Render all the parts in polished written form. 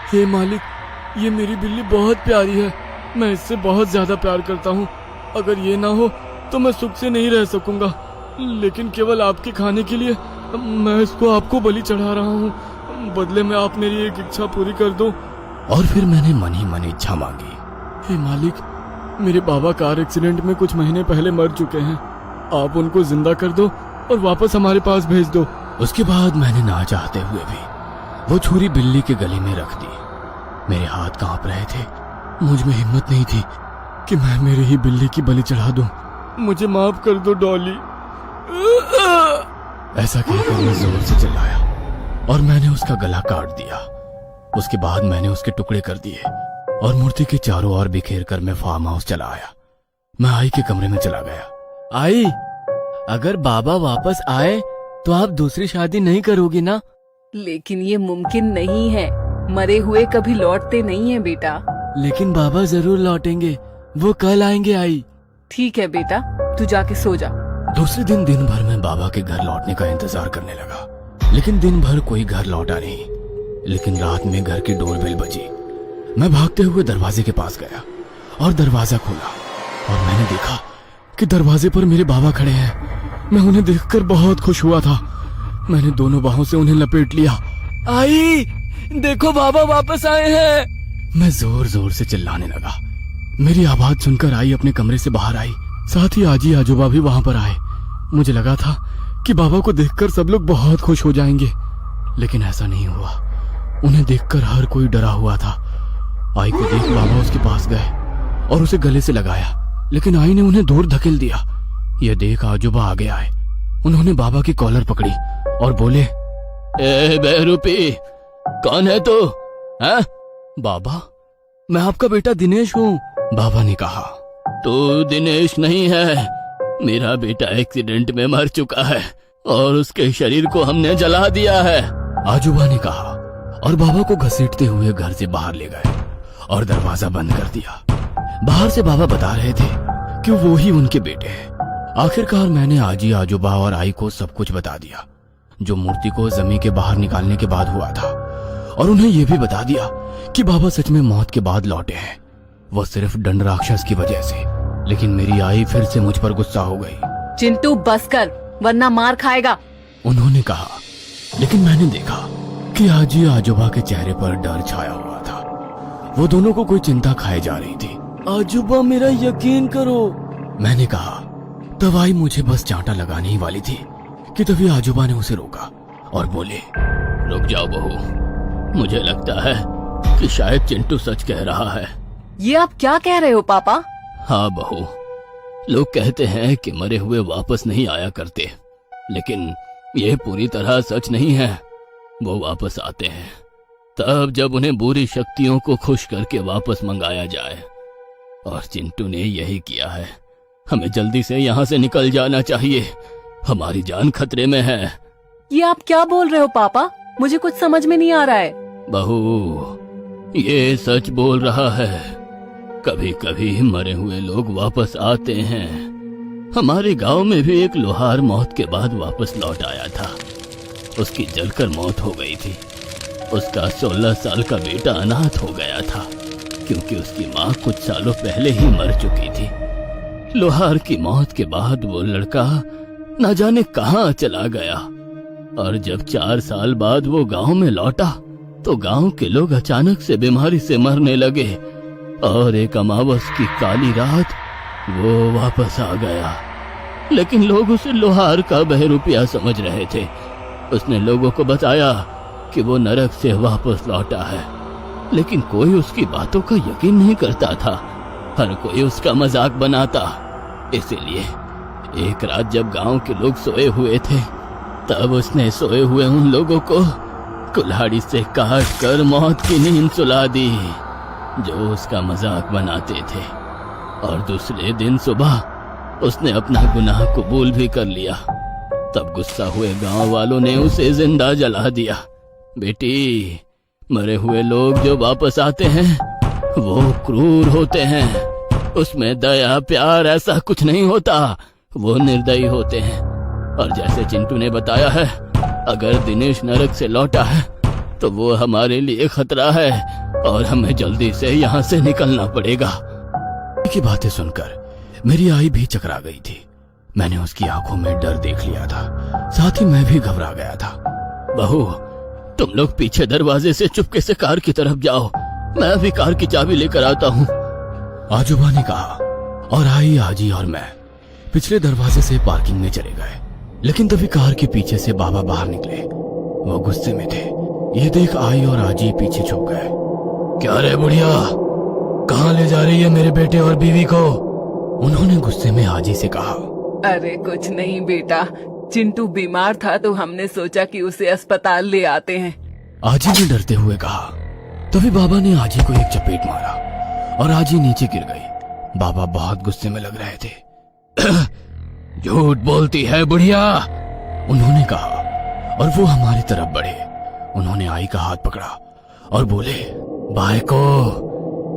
हे मालिक, ये मेरी बिल्ली बहुत प्यारी है। मैं इससे बहुत ज्यादा प्यार करता हूँ। अगर ये ना हो तो मैं सुख से नहीं रह सकूंगा। लेकिन केवल आपके खाने के लिए मैं इसको आपको बलि चढ़ा रहा हूँ। बदले में आप मेरी एक इच्छा पूरी कर दो। और फिर मैंने मन ही मन इच्छा मांगी। हे मालिक, मेरे बाबा कार एक्सीडेंट में कुछ महीने पहले मर चुके हैं। आप उनको जिंदा कर दो और वापस हमारे पास भेज दो। उसके बाद मैंने ना चाहते हुए भी वो छुरी बिल्ली के गले में रख दी। मेरे हाथ कांप रहे थे। मुझ में हिम्मत नहीं थी कि मैं मेरी ही बिल्ली की बलि चढ़ा दूं। मुझे माफ कर दो डॉली। ऐसा कहकर मैं जोर से चिल्लाया और मैंने उसका गला काट दिया। उसके बाद मैंने उसके टुकड़े कर दिए और मूर्ति के चारों ओर बिखेर कर मैं फार्म हाउस चला आया। मैं आई के कमरे में चला गया। आई, अगर बाबा वापस आए तो आप दूसरी शादी नहीं करोगी ना? लेकिन ये मुमकिन नहीं है। मरे हुए कभी लौटते नहीं है बेटा। लेकिन बाबा जरूर लौटेंगे। वो कल आएंगे आई। ठीक है बेटा, तू जाके सो जा। दूसरे दिन भर मैं बाबा के घर लौटने का इंतजार करने लगा, लेकिन दिन भर कोई घर लौटा नहीं। लेकिन रात में घर की डोरबेल बजी। मैं भागते हुए दरवाजे के पास गया और दरवाजा खोला और मैंने देखा कि दरवाजे पर मेरे बाबा खड़े हैं। मैं उन्हें देखकर बहुत खुश हुआ था। मैंने दोनों बाहों से उन्हें लपेट लिया। आई, देखो बाबा वापस आए हैं। मैं जोर जोर से चिल्लाने लगा। मेरी आवाज सुनकर आई अपने कमरे से बाहर आई। साथ ही आजी आजोबा भी वहां पर आए। मुझे लगा था कि बाबा को देखकर सब लोग बहुत खुश हो जाएंगे, लेकिन ऐसा नहीं हुआ। उन्हें देखकर हर कोई डरा हुआ था। आई को देख बाबा उसके पास गए और उसे गले से लगाया, लेकिन आई ने उन्हें दूर धकेल दिया। यह देख आजोबा आगे आए। उन्होंने बाबा की कॉलर पकड़ी और बोले, ए बहरूपी, कौन है तू? है? बाबा, मैं आपका बेटा दिनेश हूँ। बाबा ने कहा, तू दिनेश नहीं है। मेरा बेटा एक्सीडेंट में मर चुका है और उसके शरीर को हमने जला दिया है। आजोबा ने कहा और बाबा को घसीटते हुए घर से बाहर ले गए और दरवाजा बंद कर दिया। बाहर से बाबा बता रहे थे कि वो ही उनके बेटे हैं। आखिरकार मैंने आजी आजोबा और आई को सब कुछ बता दिया, जो मूर्ति को जमीन के बाहर निकालने के बाद हुआ था, और उन्हें यह भी बता दिया कि बाबा सच में मौत के बाद लौटे हैं, वो सिर्फ दंड राक्षस की वजह से। लेकिन मेरी आई फिर से मुझ पर गुस्सा हो गई। चिंटू बस कर, वरना मार खाएगा, उन्होंने कहा। लेकिन मैंने देखा कि आजी आजोबा के चेहरे पर डर छाया हुआ था। वो दोनों को कोई चिंता खाए जा रही थी। आजोबा, मेरा यकीन करो, मैंने कहा। तब आई मुझे बस चांटा लगाने ही वाली थी कि तभी आजोबा ने उसे रोका और बोले, रुक जाओ बहू, मुझे लगता है कि शायद चिंटू सच कह रहा है। ये आप क्या कह रहे हो पापा? हाँ बहू, लोग कहते हैं कि मरे हुए वापस नहीं आया करते, लेकिन यह पूरी तरह सच नहीं है। वो वापस आते हैं तब जब उन्हें बुरी शक्तियों को खुश करके वापस मंगाया जाए, और चिंटू ने यही किया है। हमें जल्दी से यहाँ से निकल जाना चाहिए, हमारी जान खतरे में है। ये आप क्या बोल रहे हो पापा? मुझे कुछ समझ में नहीं आ रहा है। बहू, ये सच बोल रहा है। कभी कभी मरे हुए लोग वापस आते हैं। हमारे गांव में भी एक लोहार मौत के बाद वापस लौट आया था। उसकी जलकर मौत हो गई थी। उसका 16 साल का बेटा अनाथ हो गया था, क्योंकि उसकी माँ कुछ सालों पहले ही मर चुकी थी। लोहार की मौत के बाद वो लड़का न जाने कहाँ चला गया, और जब 4 साल बाद वो गांव में लौटा तो गांव के लोग अचानक से बीमारी से मरने लगे, और एक अमावस की काली रात वो वापस आ गया। लेकिन लोग उसे लोहार का बहरूपिया समझ रहे थे। उसने लोगों को बताया कि वो नरक से वापस लौटा है, लेकिन कोई उसकी बातों का यकीन नहीं करता था। हर कोई उसका मजाक बनाता। इसीलिए एक रात जब गांव के लोग सोए हुए थे, तब उसने सोए हुए उन लोगों को कुल्हाड़ी से काट कर मौत की नींद सुला दी, जो उसका मजाक बनाते थे। और दूसरे दिन सुबह उसने अपना गुनाह कबूल भी कर लिया। तब गुस्सा हुए गांव वालों ने उसे जिंदा जला दिया। बेटी, मरे हुए लोग जो वापस आते हैं वो क्रूर होते हैं। उसमें दया प्यार ऐसा कुछ नहीं होता। वो निर्दयी होते हैं। और जैसे चिंटू ने बताया है, अगर दिनेश नरक से लौटा है तो वो हमारे लिए खतरा है और हमें जल्दी से यहाँ से निकलना पड़ेगा। की बातें सुनकर मेरी आई भी चकरा गई थी। मैंने उसकी आंखों में डर देख लिया था, साथ ही मैं भी घबरा गया था। बहू, तुम लोग पीछे दरवाजे से चुपके से कार की तरफ जाओ, मैं अभी कार की चाबी लेकर आता हूँ, आजूबा ने कहा। और आई, आजी और मैं पिछले दरवाजे से पार्किंग में चले गए। लेकिन तभी कार के पीछे से बाबा बाहर निकले। वो गुस्से में थे। ये देख आई और आजी पीछे छुप गए। क्या रे बुढ़िया, कहाँ ले जा रही है मेरे बेटे और बीवी को? उन्होंने गुस्से में आजी से कहा। अरे कुछ नहीं बेटा, चिंटू बीमार था तो हमने सोचा कि उसे अस्पताल ले आते हैं। आजी ने डरते हुए कहा। तभी बाबा ने आजी को एक चपेट मारा और आजी नीचे गिर गई। बाबा बहुत गुस्से में लग रहे थे। झूठ बोलती है बुढ़िया, उन्होंने कहा। और वो हमारी तरफ बढ़े। उन्होंने आई का हाथ पकड़ा और बोले, भाई को,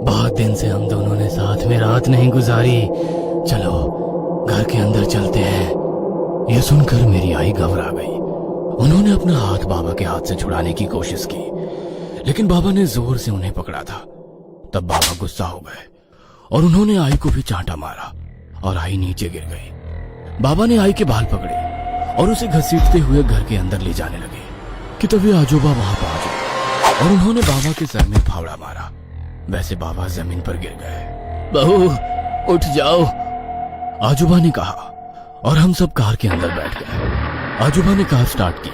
बहुत दिन से हम दोनों ने साथ में रात नहीं गुजारी, चलो घर के अंदर चलते हैं। यह सुनकर मेरी आई घबरा गई। उन्होंने अपना हाथ बाबा के हाथ से छुड़ाने की कोशिश की, लेकिन बाबा ने जोर से उन्हें पकड़ा था। तब बाबा गुस्सा हो गए और उन्होंने आई को भी चांटा मारा और आई नीचे गिर गई। बाबा ने आई के बाल पकड़े और उसे घसीटते हुए घर के अंदर ले जाने लगे कि तभी आजोबा वहां पहुंचे और उन्होंने बाबा के सर में फावड़ा मारा। वैसे बाबा जमीन पर गिर गए। बहू उठ जाओ, आजोबा ने कहा। और हम सब कार के अंदर बैठ गए। आजोबा ने कार स्टार्ट की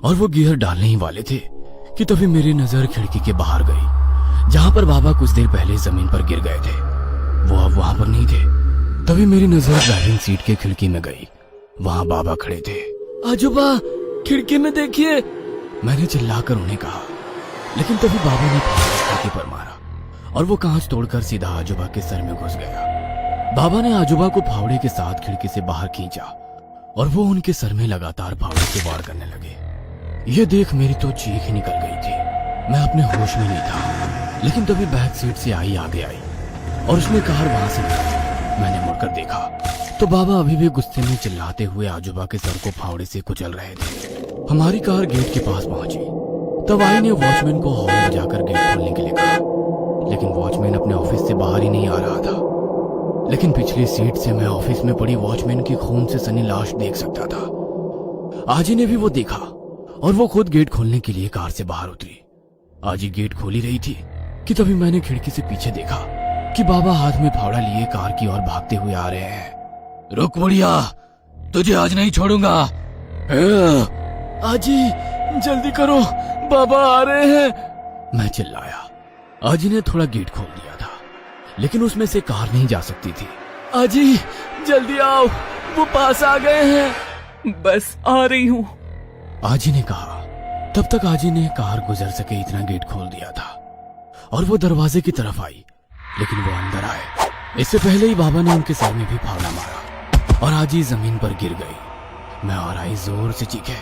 और वो गियर डालने ही वाले थे कि तभी मेरी नजर खिड़की के बाहर गई, जहां पर बाबा कुछ देर पहले जमीन पर गिर गए थे। वो अब वहां पर नहीं थे। तभी मेरी नजर ड्राइविंग सीट के खिड़की में गई। वहां बाबा खड़े थे। आजोबा, खिड़की में देखिए, मैंने चिल्लाकर उन्हें कहा। लेकिन तभी बाबा ने फावड़ा खिड़की पर मारा और वो कांच तोड़कर सीधा आजोबा के सर में घुस गया। बाबा ने आजोबा को फावड़े के साथ खिड़की से बाहर खींचा और वो उनके सर में लगातार फावड़े से वार करने लगे। ये देख मेरी तो चीख ही निकल गई थी। मैं अपने होश में नहीं था। लेकिन तभी बैक सीट से आई आगे आई और उसने कार वहां से निकाली। मैंने मुड़कर देखा तो बाबा अभी भी गुस्से में चिल्लाते हुए आजोबा के सर को फावड़े से कुचल रहे थे। हमारी कार गेट के पास पहुंची। तब आई ने वॉचमैन को हॉर्न बजाकर गेट खोलने के लिए कहा, लेकिन वॉचमैन अपने ऑफिस से बाहर ही नहीं आ रहा था। लेकिन पिछली सीट से मैं ऑफिस में पड़ी वॉचमैन की खून से सनी लाश देख सकता था। आजी ने भी वो देखा और वो खुद गेट खोलने के लिए कार से बाहर उतरी। आजी गेट खोल ही रही थी कि तभी मैंने खिड़की से पीछे देखा कि बाबा हाथ में फावड़ा लिए कार की ओर भागते हुए आ रहे हैं। रुक बुढ़िया, तुझे आज नहीं छोड़ूंगा। आजी जल्दी करो, बाबा आ रहे हैं, मैं चिल्लाया। आजी ने थोड़ा गेट खोल दिया था, लेकिन उसमें से कार नहीं जा सकती थी। आजी जल्दी आओ, वो पास आ गए हैं। बस आ रही हूँ, आजी ने कहा। तब तक आजी ने कार गुजर सके इतना गेट खोल दिया था और वो दरवाजे की तरफ आई, लेकिन वो अंदर आए इससे पहले ही बाबा ने उनके सर में भी फावड़ा मारा और आजी जमीन पर गिर गई। मैं और आई जोर से चीखे।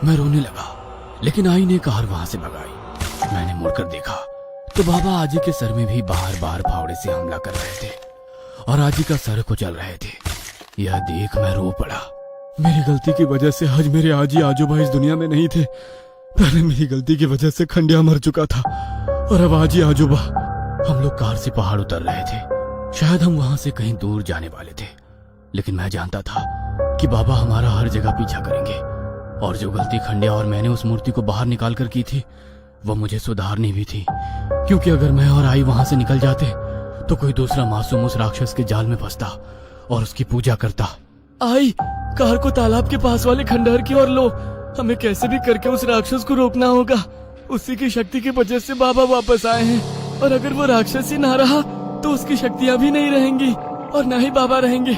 मैं रोने लगा, लेकिन आई ने कार वहां से भगाई। मैंने मुड़कर देखा तो बाबा आजी के सर में भी बार बार फावड़े से हमला कर रहे थे और आजी का सर कुचल रहे थे। यह देख मैं रो पड़ा। मेरी गलती की वजह से आज मेरे आजी आजोबा इस दुनिया में नहीं थे। पहले मेरी गलती की वजह से खंडिया मर चुका था और अब आजी आजोबा। हम लोग कार से पहाड़ उतर रहे थे। शायद हम वहां से कहीं दूर जाने वाले थे, लेकिन मैं जानता था कि बाबा हमारा हर जगह पीछा करेंगे और जो गलती खंडिया और मैंने उस मूर्ति को बाहर निकाल कर की थी वो मुझे सुधारनी भी थी, क्योंकि अगर मैं और आई वहां से निकल जाते तो कोई दूसरा मासूम उस राक्षस के जाल में फंसता और उसकी पूजा करता। आई, कार को तालाब के पास वाले खंडहर की ओर लो। हमें कैसे भी करके उस राक्षस को रोकना होगा। उसी की शक्ति की वजह से बाबा वापस आए हैं और अगर वो राक्षस ही ना रहा तो उसकी शक्तियाँ भी नहीं रहेंगी और ना ही बाबा रहेंगे।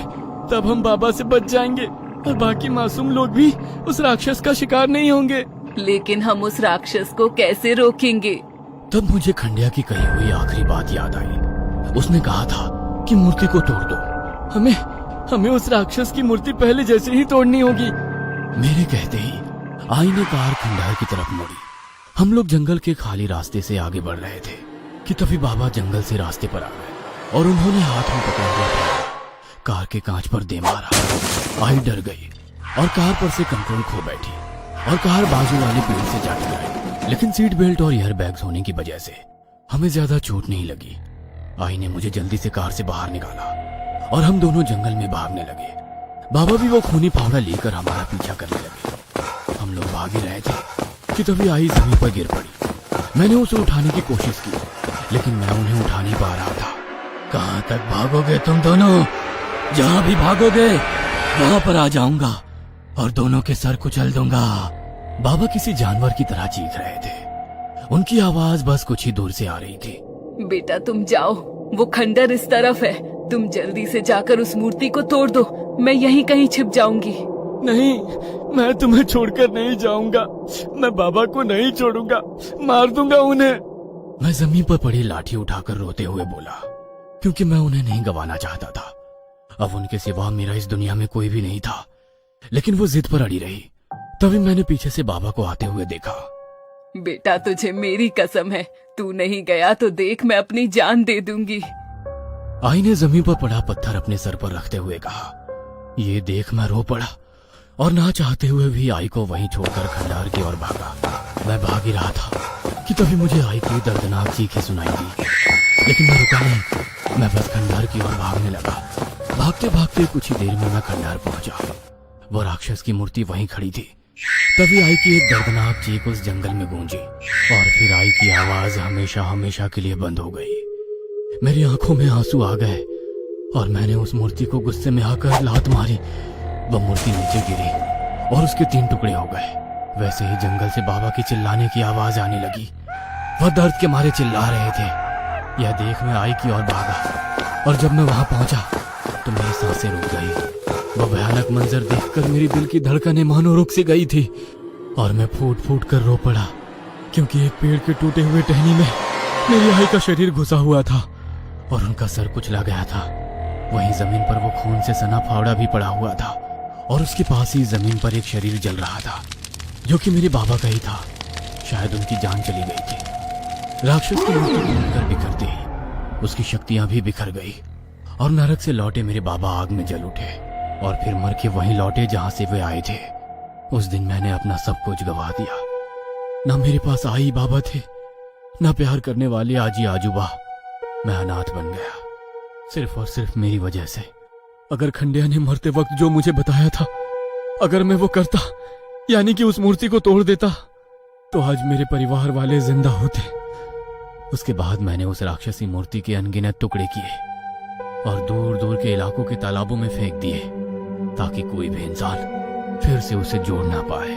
तब हम बाबा से बच जाएंगे और बाकी मासूम लोग भी उस राक्षस का शिकार नहीं होंगे। लेकिन हम उस राक्षस को कैसे रोकेंगे? तब मुझे खंडिया की कही हुई आखिरी बात याद आई। उसने कहा था कि मूर्ति को तोड़ दो। हमें उस राक्षस की मूर्ति पहले जैसे ही तोड़नी होगी। मेरे कहते ही आई ने कार खंडहर की तरफ मोड़ी। हम लोग जंगल के खाली रास्ते से आगे बढ़ रहे थे कि तभी बाबा जंगल से रास्ते पर आ गए और उन्होंने हाथ में पकड़ा हुआ था कार के कांच पर दे मारा। आई डर गई और कार पर से कंट्रोल खो बैठी और कार बाजू वाले पेड़ से जा टकराई। लेकिन सीट बेल्ट और एयर बैग्स होने की वजह से हमें ज्यादा चोट नहीं लगी। आई ने मुझे जल्दी से कार से बाहर निकाला और हम दोनों जंगल में भागने लगे। बाबा भी वो खूनी फावड़ा लेकर हमारा पीछा करने लगे। हम लोग भाग ही रहे थे कि तभी आई जमीन पर गिर पड़ी। मैंने उसे उठाने की कोशिश की, लेकिन मैं उन्हें उठा नहीं पा रहा था। कहां तक भागोगे तुम दोनों? जहां भी भागोगे वहां पर आ जाऊंगा और दोनों के सर कुचल दूंगा। बाबा किसी जानवर की तरह चीख रहे थे। उनकी आवाज बस कुछ ही दूर से आ रही थी। बेटा तुम जाओ, वो खंडर इस तरफ है। तुम जल्दी से जाकर उस मूर्ति को तोड़ दो, मैं यहीं कहीं छिप जाऊंगी। नहीं, मैं तुम्हें छोड़कर नहीं जाऊंगा। मैं बाबा को नहीं छोड़ूंगा, मार दूंगा उन्हें। मैं जमीन पर पड़ी लाठी उठाकर रोते हुए बोला, क्योंकि मैं उन्हें नहीं गंवाना चाहता था। अब उनके सिवा मेरा इस दुनिया में कोई भी नहीं था। लेकिन वो जिद पर अड़ी रही। तभी मैंने पीछे से बाबा को आते हुए देखा। बेटा तुझे मेरी कसम है, तू नहीं गया तो देख मैं अपनी जान दे दूंगी। आई ने जमीन पर पड़ा पत्थर अपने सर पर रखते हुए कहा। ये देख मैं रो पड़ा और ना चाहते हुए भी आई को वहीं छोड़कर खंडार की ओर भागा। मैं भाग ही रहा था कि तभी मुझे आई की दर्दनाक चीखें सुनाई दी। लेकिन मैं रुका नहीं, मैं बस खंडार की ओर भागने लगा। भागते भागते कुछ ही देर में मैं खंडार पहुंचा। वो राक्षस की मूर्ति वहीं खड़ी थी। तभी आई की एक दर्दनाक चीख उस जंगल में गूंजी और फिर आई की आवाज हमेशा हमेशा के लिए बंद हो गई। मेरी आंखों में आंसू आ गए और मैंने उस मूर्ति को गुस्से में आकर लात मारी। वह मूर्ति नीचे गिरी और उसके 3 टुकड़े हो गए। वैसे ही जंगल से बाबा की चिल्लाने की आवाज आने लगी। वह दर्द के मारे चिल्ला रहे थे। यह देख मैं आई की ओर भागा और जब मैं वहां पहुंचा तो मेरी सांसें रुक गई। वह भयानक मंजर देखकर मेरी दिल की धड़कनें मानो रुक सी गई थी और मैं फूट फूट कर रो पड़ा, क्योंकि एक पेड़ के टूटे हुए टहनी में मेरी आई का शरीर घुसा हुआ था और उनका सर कुचला गया था। वहीं जमीन पर वो खून से सना फावड़ा भी पड़ा हुआ था और उसके पास ही जमीन पर एक शरीर जल रहा था, जो कि मेरे बाबा का ही था। शायद उनकी जान चली गई थी। राक्षस की मूर्ति टूटकर बिखरते ही उसकी शक्तियां भी बिखर गई और नरक से लौटे मेरे बाबा आग में जल उठे और फिर मर के वहीं लौटे जहां से वे आए थे। उस दिन मैंने अपना सब कुछ गवा दिया। ना मेरे पास आई बाबा थे, ना प्यार करने वाले आजी आजूबा। मैं अनाथ बन गया, सिर्फ और सिर्फ मेरी वजह से। अगर खंडिया ने मरते वक्त जो मुझे बताया था, अगर मैं वो करता, यानी कि उस मूर्ति को तोड़ देता, तो आज मेरे परिवार वाले जिंदा होते। उसके बाद मैंने उस राक्षसी मूर्ति के अनगिनत टुकड़े किए और दूर दूर के इलाकों के तालाबों में फेंक दिए, ताकि कोई भी इंसान फिर से उसे जोड़ ना पाए।